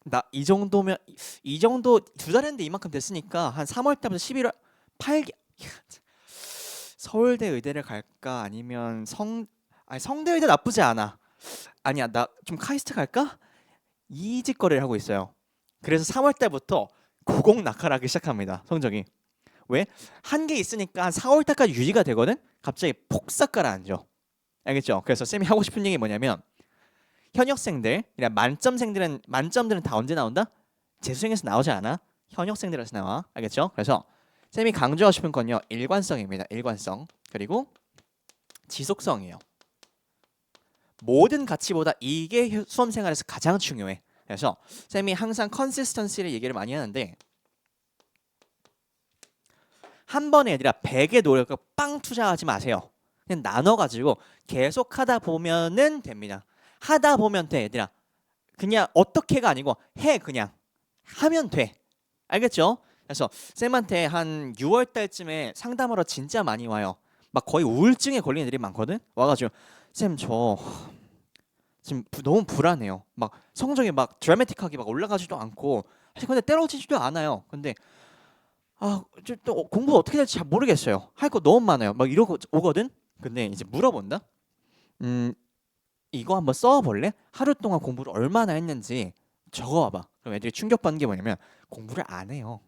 나 이 정도면 이 정도 2달 했는데 이만큼 됐으니까 한 3월달부터 11월 8개 서울대 의대를 갈까 아니면 성대 의대 나쁘지 않아. 아니야 나 좀 카이스트 갈까? 이 짓거리를 하고 있어요. 그래서 3월달부터 고공 낙하하기 시작합니다. 성적이. 왜? 한 개 있으니까 한 4월달까지 유지가 되거든? 갑자기 폭삭 가라앉아. 알겠죠? 그래서 쌤이 하고 싶은 얘기 뭐냐면 현역생들, 만점들은 다 언제 나온다? 재수생에서 나오지 않아. 현역생들에서 나와. 알겠죠? 그래서 쌤이 강조하고 싶은 건요. 일관성입니다. 일관성. 그리고 지속성이에요. 모든 가치보다 이게 수험 생활에서 가장 중요해. 그래서 쌤이 항상 컨시스턴시를 얘기를 많이 하는데 한 번에 얘들아 100의 노력을 빵 투자하지 마세요. 그냥 나눠가지고 계속 하다 보면은 됩니다. 하다 보면 돼 얘들아. 그냥 어떻게가 아니고 해 그냥 하면 돼. 알겠죠? 그래서 쌤한테 한 6월 달쯤에 상담하러 진짜 많이 와요. 막 거의 우울증에 걸린 애들이 많거든. 와가지고 쌤 저 지금 너무 불안해요. 막 성적이 막 드라마틱하게 막 올라가지도 않고 사실 근데 떨어지지도 않아요. 근데 또 공부 어떻게 될지 잘 모르겠어요. 할 거 너무 많아요. 막 이러고 오거든. 근데 이제 물어본다. 음 이거 한번 써볼래? 하루 동안 공부를 얼마나 했는지 적어와봐. 그럼 애들이 충격받는 게 뭐냐면 공부를 안 해요.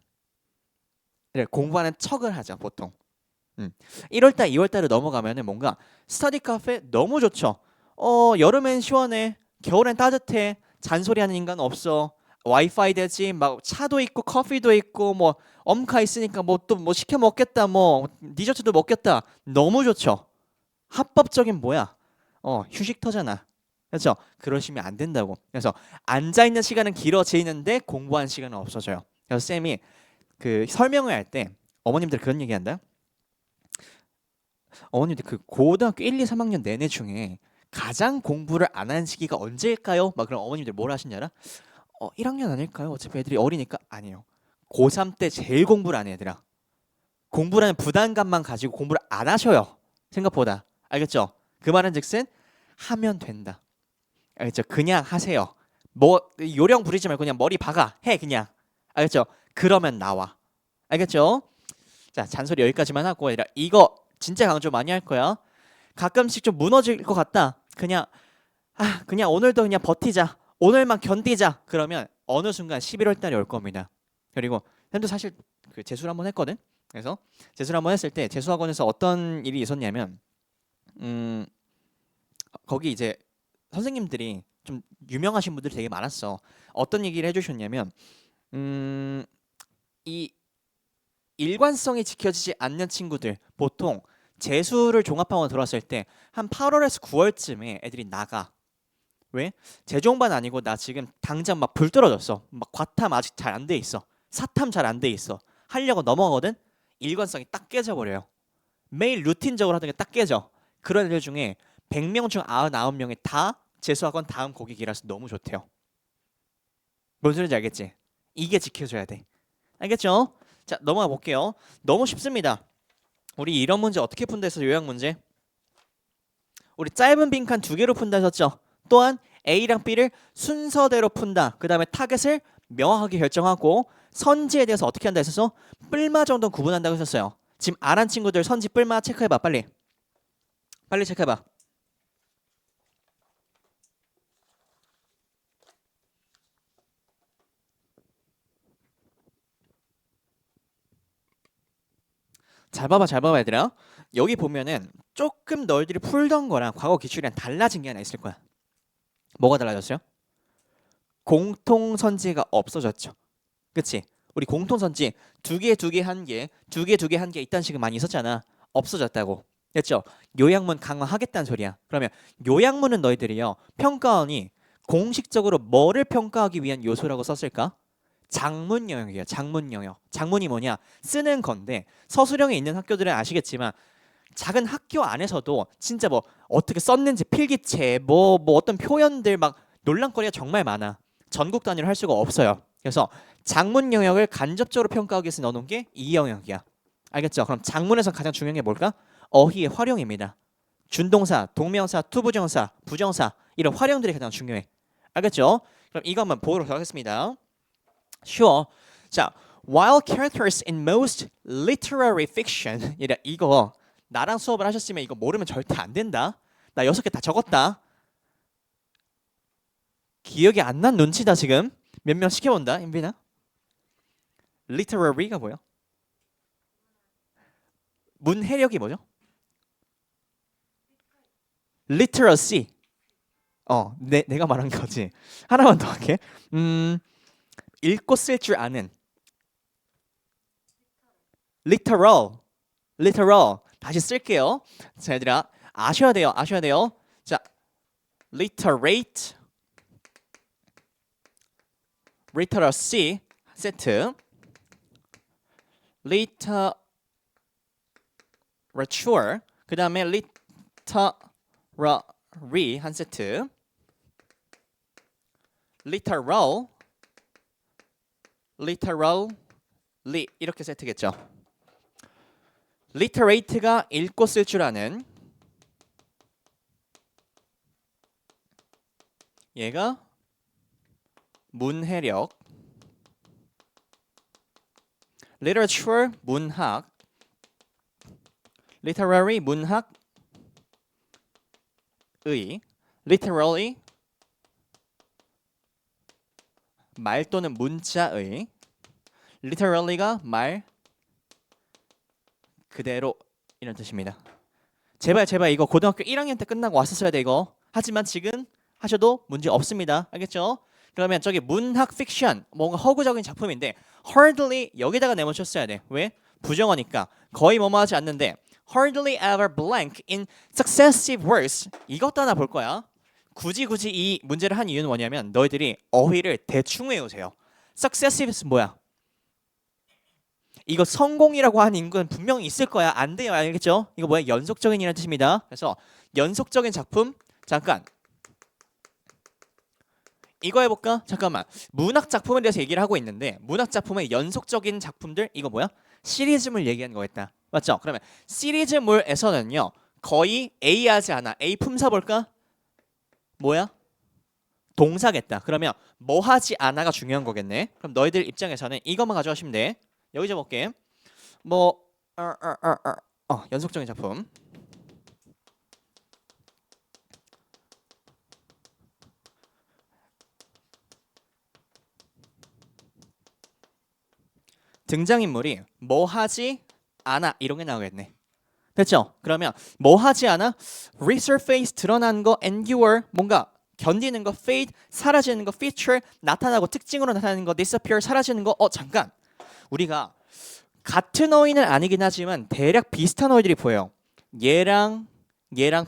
그래, 공부하는 척을 하죠 보통. 1월달, 2월달을 넘어가면은 뭔가 스터디 카페 너무 좋죠. 여름엔 시원해, 겨울엔 따뜻해, 잔소리하는 인간 없어. 와이파이 되지, 막 차도 있고 커피도 있고 뭐 엄카 있으니까 뭐 또 뭐 시켜 먹겠다, 뭐 디저트도 먹겠다. 너무 좋죠. 합법적인 뭐야? 휴식터잖아. 그렇죠? 그러시면 안 된다고. 그래서 앉아 있는 시간은 길어지는데 공부한 시간은 없어져요. 그래서 쌤이 그 설명을 할 때 어머님들 그런 얘기한다. 어머님들 그 고등학교 1, 2, 3학년 내내 중에 가장 공부를 안 한 시기가 언제일까요? 막 그럼 어머님들 뭘 하시냐 알아? 1학년 아닐까요? 어차피 애들이 어리니까 아니에요. 고3 때 제일 공부를 안 해, 얘들아. 공부라는 부담감만 가지고 공부를 안 하셔요. 생각보다. 알겠죠? 그 말은즉슨 하면 된다. 알겠죠? 그냥 하세요. 뭐 요령 부리지 말고 그냥 머리 박아. 해 그냥. 알겠죠? 그러면 나와. 알겠죠? 자, 잔소리 여기까지만 하고 얘들아 이거 진짜 강조 많이 할 거야. 가끔씩 좀 무너질 것 같다. 그냥 오늘도 그냥 버티자. 오늘만 견디자. 그러면 어느 순간 11월 달이 올 겁니다. 그리고 쌤도 사실 그 재수를 한번 했거든. 그래서 재수를 한번 했을 때 재수학원에서 어떤 일이 있었냐면 거기 이제 선생님들이 좀 유명하신 분들이 되게 많았어. 어떤 얘기를 해주셨냐면 이 일관성이 지켜지지 않는 친구들 보통 재수를 종합학원 들어왔을 때 한 8월에서 9월쯤에 애들이 나가. 왜? 재종반 아니고 나 지금 당장 막 불 떨어졌어. 막 과탐 아직 잘 안 돼 있어. 사탐 잘 안 돼 있어. 하려고 넘어가거든. 일관성이 딱 깨져버려요. 매일 루틴적으로 하던 게 딱 깨져. 그런 애들 중에 100명 중 99명이 다 재수학원 다음 고객이라서 너무 좋대요. 뭔 소리인지 알겠지? 이게 지켜줘야 돼. 알겠죠? 자, 넘어가 볼게요. 너무 쉽습니다. 우리 이런 문제 어떻게 푼다 해서 요약 문제. 우리 짧은 빈칸 2개로 푼다 했었죠. 또한 A랑 B를 순서대로 푼다. 그 다음에 타겟을 명확하게 결정하고 선지에 대해서 어떻게 한다 했었어? 뿔마 정도 구분한다고 했었어요. 지금 R한 친구들 선지 뿔마 체크해봐. 빨리 체크해봐. 잘 봐봐 얘들아. 여기 보면은 조금 너희들이 풀던 거랑 과거 기출이랑 달라진 게 하나 있을 거야. 뭐가 달라졌어요? 공통선지가 없어졌죠. 그치? 우리 공통선지 두 개 한 개, 두 개 한 개 이딴 식으로 많이 있었잖아. 없어졌다고. 됐죠? 요약문 강화하겠다는 소리야. 그러면 요약문은 너희들이요. 평가원이 공식적으로 뭐를 평가하기 위한 요소라고 썼을까? 장문 영역이에요. 장문 영역. 장문이 뭐냐? 쓰는 건데 서술형에 있는 학교들은 아시겠지만 작은 학교 안에서도 진짜 뭐 어떻게 썼는지 필기체 뭐 어떤 표현들 막 논란거리가 정말 많아. 전국 단위로 할 수가 없어요. 그래서 장문 영역을 간접적으로 평가하기 위해서 넣어놓은 게 이 영역이야. 알겠죠? 그럼 장문에서 가장 중요한 게 뭘까? 어휘의 활용입니다. 준동사, 동명사, 투부정사, 부정사 이런 활용들이 가장 중요해. 알겠죠? 그럼 이거 한번 보도록 하겠습니다. Sure. 자, while characters in most literary fiction 이거 나랑 수업을 하셨으면 이거 모르면 절대 안 된다. 나 6개 다 적었다. 기억이 안 난 눈치다 지금. 몇 명 시켜본다. 임빈아. literary가 뭐야? 문해력이 뭐죠? literacy. 내가 말한 거지. 하나만 더 할게. 읽고 쓸 줄 아는. literal. 다시 쓸게요. 자, 얘들아 아셔야 돼요. 자, literate, literacy 세트, literature, 그 다음에 literary 한 세트, literal, literally 이렇게 세트겠죠. literate가 읽고 쓸 줄 아는, 얘가 문해력, literature 문학, literary 문학의, literally 말 또는 문자의, literally가 말 그대로 이런 뜻입니다. 제발 이거 고등학교 1학년 때 끝나고 왔었어야 돼 이거. 하지만 지금 하셔도 문제 없습니다. 알겠죠? 그러면 저기 문학 픽션 뭔가 허구적인 작품인데 hardly 여기다가 내모셨어야 돼. 왜? 부정어니까 거의 뭐뭐 하지 않는데 hardly ever blank in successive words 이것도 하나 볼 거야. 굳이 이 문제를 한 이유는 뭐냐면 너희들이 어휘를 대충 외우세요. successive는 뭐야? 이거 성공이라고 하는 인구는 분명히 있을 거야. 안 돼요. 알겠죠? 이거 뭐야? 연속적인이라는 뜻입니다. 그래서 연속적인 작품 잠깐 이거 해볼까? 잠깐만. 문학 작품에 대해서 얘기를 하고 있는데 문학 작품의 연속적인 작품들 이거 뭐야? 시리즈물 얘기하는 거겠다. 맞죠? 그러면 시리즈물에서는요 거의 A 하지 않아. A 품사 볼까? 뭐야? 동사겠다. 그러면 뭐 하지 않아가 중요한 거겠네. 그럼 너희들 입장에서는 이것만 가져가시면 돼. 여기 적어볼게. 뭐 연속적인 작품. 등장인물이 뭐 하지 않아 이런 게 나오겠네. 됐죠? 그러면 뭐 하지 않아? resurface 드러난 거, endure 뭔가 견디는 거, fade 사라지는 거, feature 나타나고 특징으로 나타나는 거, disappear 사라지는 거. 잠깐 우리가 같은 어휘는 아니긴 하지만 대략 비슷한 어휘들이 보여요. 얘랑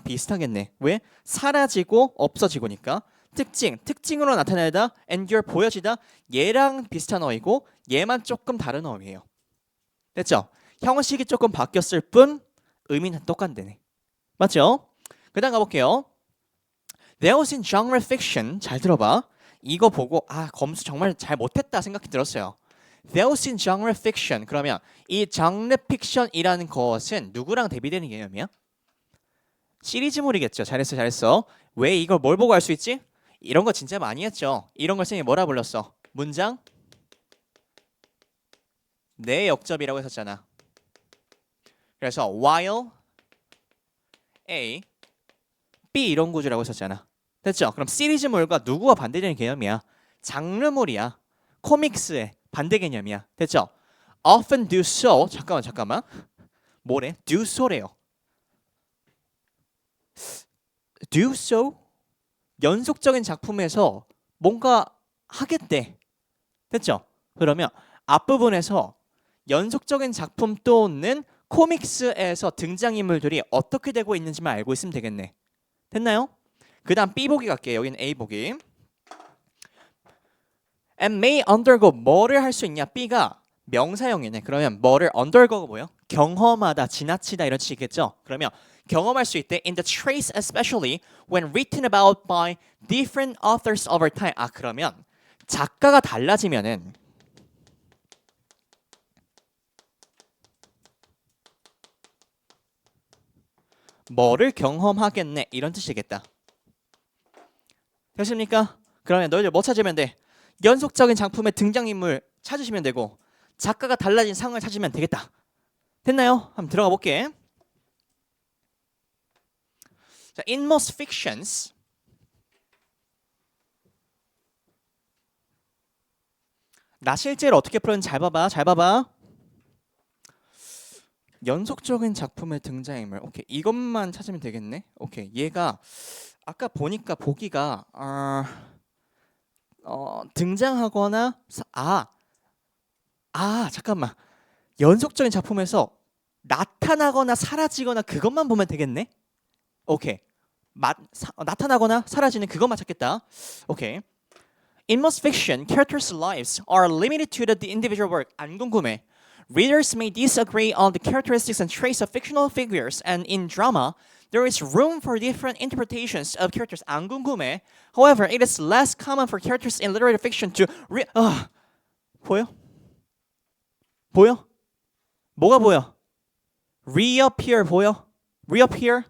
비슷하겠네. 왜? 사라지고 없어지고니까. 특징으로 나타내다, endure 보여지다. 얘랑 비슷한 어휘고 얘만 조금 다른 어휘예요. 됐죠? 형식이 조금 바뀌었을 뿐 의미는 똑같네. 맞죠? 그다음 가볼게요. There was in genre fiction. 잘 들어봐. 이거 보고 검수 정말 잘 못했다 생각이 들었어요. There was in genre fiction. 그러면 이 장르 픽션이라는 것은 누구랑 대비되는 개념이야? 시리즈물이겠죠. 잘했어. 왜 이걸 뭘 보고 알 수 있지? 이런 거 진짜 많이 했죠. 이런 걸 선생님이 뭐라 불렀어? 문장 내역접이라고 했었잖아. 그래서 while A, B 이런 구조라고 했었잖아. 됐죠? 그럼 시리즈물과 누구와 반대되는 개념이야? 장르물이야. 코믹스의 반대 개념이야. 됐죠? Often do so. 잠깐만. 뭐래? Do so래요. Do so? 연속적인 작품에서 뭔가 하겠대. 됐죠? 그러면 앞부분에서 연속적인 작품 또는 코믹스에서 등장인물들이 어떻게 되고 있는지만 알고 있으면 되겠네. 됐나요? 그 다음 B 보기 갈게요. 여기는 A 보기. And may undergo 뭐를 할 수 있냐? B가 명사형이네. 그러면 뭐를 undergo가 뭐예요? 경험하다, 지나치다 이런 뜻이겠죠? 그러면 경험할 수 있대. In the trace especially when written about by different authors over time. 그러면 작가가 달라지면은 뭐를 경험하겠네 이런 뜻이겠다. 됐습니까? 그러면 너희들 뭐 찾으면 돼? 연속적인 작품의 등장인물 찾으시면 되고 작가가 달라진 상황을 찾으면 되겠다. 됐나요? 한번 들어가 볼게. 자, in most fictions 나 실제로 어떻게 풀었는지 잘 봐봐. 연속적인 작품의 등장인물. 오케이, 이것만 찾으면 되겠네. 오케이, 얘가 아까 보니까 보기가 등장하거나 잠깐만. 연속적인 작품에서 나타나거나 사라지거나 그것만 보면 되겠네. 오케이. 나타나거나 사라지는 그것만 찾겠다. 오케이. In most fiction, characters' lives are limited to the individual work. 안 궁금해. Readers may disagree on the characteristics and traits of fictional figures, and in drama, there is room for different interpretations of characters. 안 궁금해. However, it is less common for characters in literary fiction to 보여? 보여? 뭐가 보여? Reappear 보여? Reappear?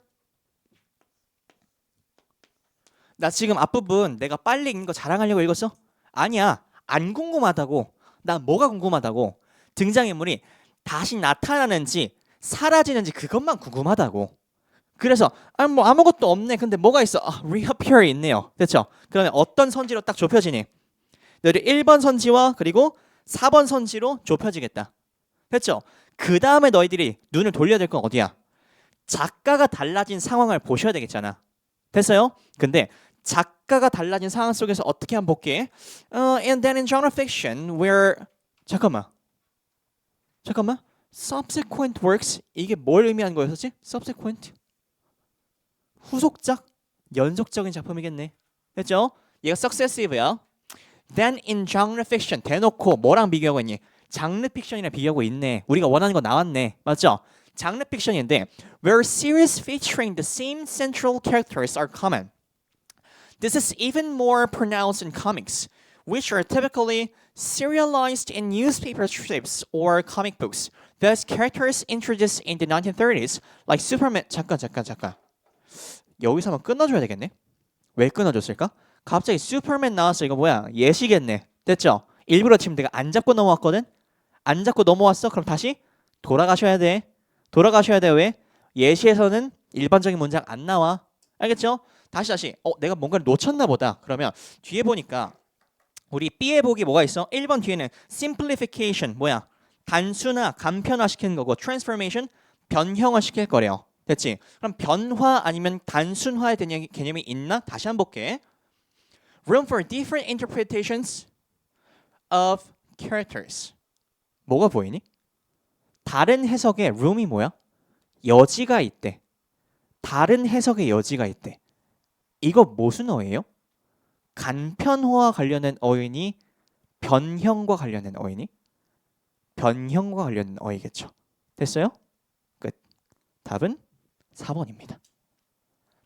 나 지금 앞부분 내가 빨리 읽는 거 자랑하려고 읽었어? 아니야. 안 궁금하다고. 난 뭐가 궁금하다고. 등장인물이 다시 나타나는지 사라지는지 그것만 궁금하다고. 그래서 뭐 아무것도 없네. 근데 뭐가 있어? reappear 있네요. 됐죠? 그러면 어떤 선지로 딱 좁혀지니? 너희들 1번 선지와 그리고 4번 선지로 좁혀지겠다. 됐죠? 그 다음에 너희들이 눈을 돌려야 될 건 어디야? 작가가 달라진 상황을 보셔야 되겠잖아. 됐어요? 근데 작가가 달라진 상황 속에서 어떻게 한번 볼게. And then in genre fiction where 잠깐만 subsequent works 이게 뭘 의미하는 거였었지? subsequent 후속작 연속적인 작품이겠네. 됐죠? 얘가 successive야. Then in genre fiction 대놓고 뭐랑 비교하고 있니? 장르 픽션이랑 비교하고 있네. 우리가 원하는 거 나왔네. 맞죠? 장르 픽션인데 where series featuring the same central characters are common. This is even more pronounced in comics, which are typically serialized in newspaper strips or comic books. Thus, characters introduced in the 1930s, like Superman. 잠깐. 여기서 한번 끊어줘야 되겠네. 왜 끊어줬을까? 갑자기 슈퍼맨 나왔어. 이거 뭐야? 예시겠네. 됐죠? 일부러 지금 내가 안 잡고 넘어왔거든. 안 잡고 넘어왔어. 그럼 다시 돌아가셔야 돼. 왜? 예시에서는 일반적인 문장 안 나와. 알겠죠? 다시. 내가 뭔가를 놓쳤나 보다. 그러면 뒤에 보니까 우리 B의 복이 뭐가 있어? 1번 뒤에는 simplification 뭐야? 단순화, 간편화 시키는 거고 transformation 변형을 시킬 거래요. 됐지? 그럼 변화 아니면 단순화에 대한 개념이 있나? 다시 한번 볼게. Room for different interpretations of characters. 뭐가 보이니? 다른 해석의 room이 뭐야? 여지가 있대. 다른 해석의 여지가 있대. 이거 무슨 어예요? 간편화와 관련된 어이니 변형과 관련된 어이니? 변형과 관련된 어이겠죠. 됐어요? 끝. 답은 4번입니다.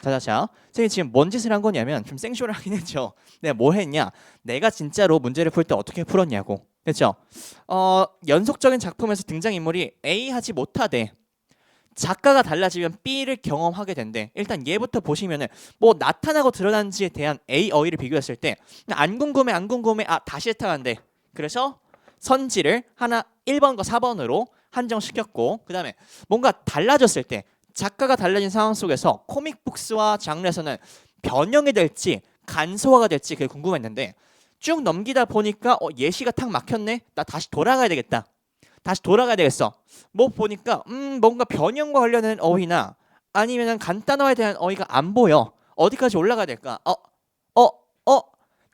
자, 선생님이 지금 뭔 짓을 한 거냐면 좀 생쇼를 하긴 했죠. 내가 뭐 했냐? 내가 진짜로 문제를 풀 때 어떻게 풀었냐고. 됐죠? 연속적인 작품에서 등장인물이 A 하지 못하되 작가가 달라지면 B를 경험하게 된대. 일단 얘부터 보시면은 뭐 나타나고 드러난지에 대한 A 어휘를 비교했을 때 안 궁금해 다시 해탁한대. 그래서 선지를 하나 1번과 4번으로 한정시켰고 그 다음에 뭔가 달라졌을 때 작가가 달라진 상황 속에서 코믹북스와 장르에서는 변형이 될지 간소화가 될지 그게 궁금했는데 쭉 넘기다 보니까 예시가 탁 막혔네. 나 다시 돌아가야 되겠다. 뭐 보니까 뭔가 변형과 관련된 어휘나 아니면 간단화에 대한 어휘가 안 보여. 어디까지 올라가야 될까?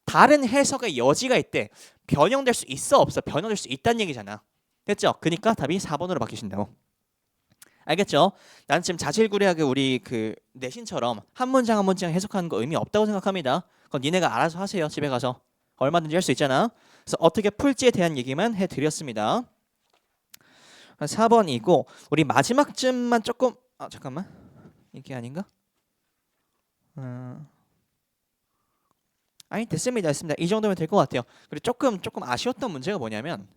다른 해석의 여지가 있대. 변형될 수 있어 없어? 변형될 수 있다는 얘기잖아. 됐죠? 그러니까 답이 4번으로 바뀌신다고. 알겠죠? 난 지금 자질구레하게 우리 그 내신처럼 한 문장 한 문장 해석하는 거 의미 없다고 생각합니다. 그건 니네가 알아서 하세요. 집에 가서. 얼마든지 할 수 있잖아. 그래서 어떻게 풀지에 대한 얘기만 해드렸습니다. 4번이고 우리 마지막쯤만 조금 잠깐만. 이게 아닌가? 아니 됐습니다. 이 정도면 될 것 같아요. 그리고 조금 아쉬웠던 문제가 뭐냐면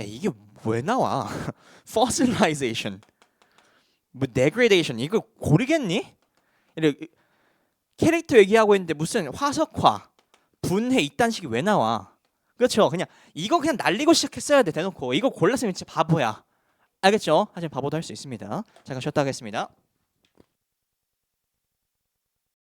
야 이게 왜 나와? fossilization, 뭐 degradation 이거 고르겠니? 캐릭터 얘기하고 있는데 무슨 화석화, 분해 이딴 식이 왜 나와? 그렇죠? 이거 그냥 날리고 시작했어야 돼. 대놓고 이거 골랐으면 진짜 바보야. 알겠죠? 하지만 바보도 할 수 있습니다. 잠깐 쉬었다 하겠습니다.